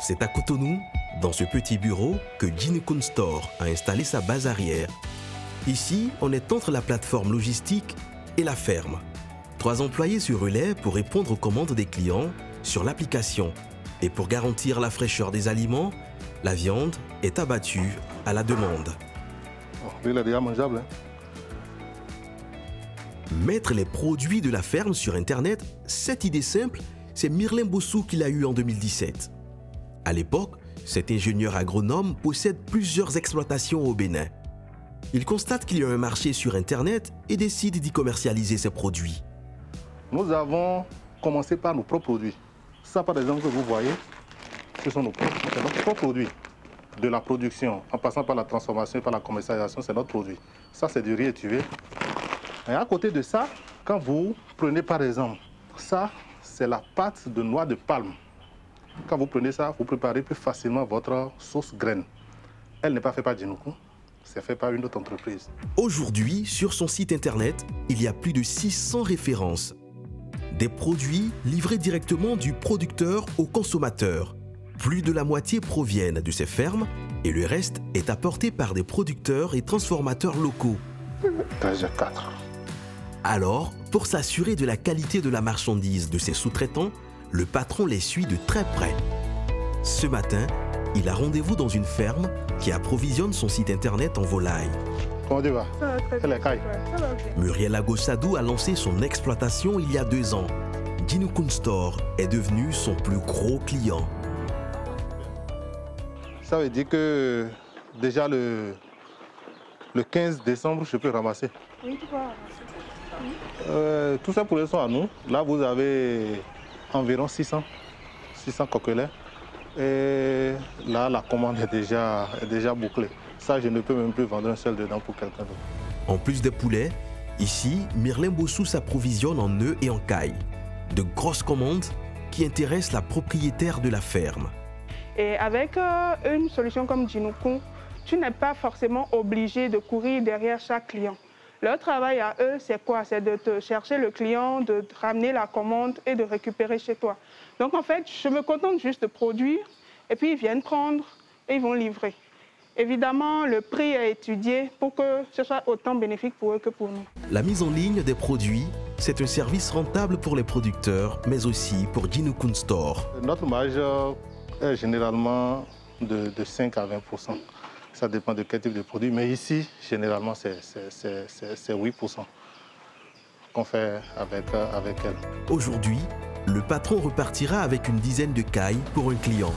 C'est à Cotonou, dans ce petit bureau, que Jinukun Store a installé sa base arrière. Ici, on est entre la plateforme logistique et la ferme. 3 employés sur relais pour répondre aux commandes des clients sur l'application. Et pour garantir la fraîcheur des aliments, la viande est abattue à la demande. Il est déjà mangeable. Hein? Mettre les produits de la ferme sur Internet, cette idée simple, c'est Myrlin Bossou qui l'a eue en 2017. À l'époque, cet ingénieur agronome possède plusieurs exploitations au Bénin. Il constate qu'il y a un marché sur Internet et décide d'y commercialiser ses produits. Nous avons commencé par nos propres produits. Ça, par exemple, que vous voyez, ce sont nos propres produits. De la production, en passant par la transformation et par la commercialisation, c'est notre produit. Ça, c'est du riz étuvé. Et à côté de ça, quand vous prenez par exemple, ça, c'est la pâte de noix de palme. Quand vous prenez ça, vous préparez plus facilement votre sauce graine. Elle n'est pas faite par Jinukun, c'est fait par une autre entreprise. Aujourd'hui, sur son site internet, il y a plus de 600 références. Des produits livrés directement du producteur au consommateur. Plus de la moitié proviennent de ces fermes et le reste est apporté par des producteurs et transformateurs locaux. Étage 4. Alors, pour s'assurer de la qualité de la marchandise de ses sous-traitants, le patron les suit de très près. Ce matin, il a rendez-vous dans une ferme qui approvisionne son site internet en volaille. Comment tu vas? Ça va très bien. Muriel Agossadou a lancé son exploitation il y a 2 ans. Jinukun Store est devenu son plus gros client. Ça veut dire que déjà le 15 décembre, je peux ramasser. Oui, tu peux ramasser. Tout ça pour les sont à nous. Là, vous avez environ 600 coquelets. Et là, la commande est déjà bouclée. Ça, je ne peux même plus vendre un seul dedans pour quelqu'un d'autre. En plus des poulets, ici, Myrlin Bossou s'approvisionne en œufs et en cailles. De grosses commandes qui intéressent la propriétaire de la ferme. Et avec une solution comme Jinukun, tu n'es pas forcément obligé de courir derrière chaque client. Leur travail à eux, c'est quoi? C'est de te chercher le client, de te ramener la commande et de récupérer chez toi. Donc en fait, je me contente juste de produire et puis ils viennent prendre et ils vont livrer. Évidemment, le prix est étudié pour que ce soit autant bénéfique pour eux que pour nous. La mise en ligne des produits, c'est un service rentable pour les producteurs, mais aussi pour Jinukun Store. Notre marge est généralement de 5 à 20%. Ça dépend de quel type de produit, mais ici, généralement, c'est 8% qu'on fait avec elle. Aujourd'hui, le patron repartira avec une dizaine de cailles pour un client.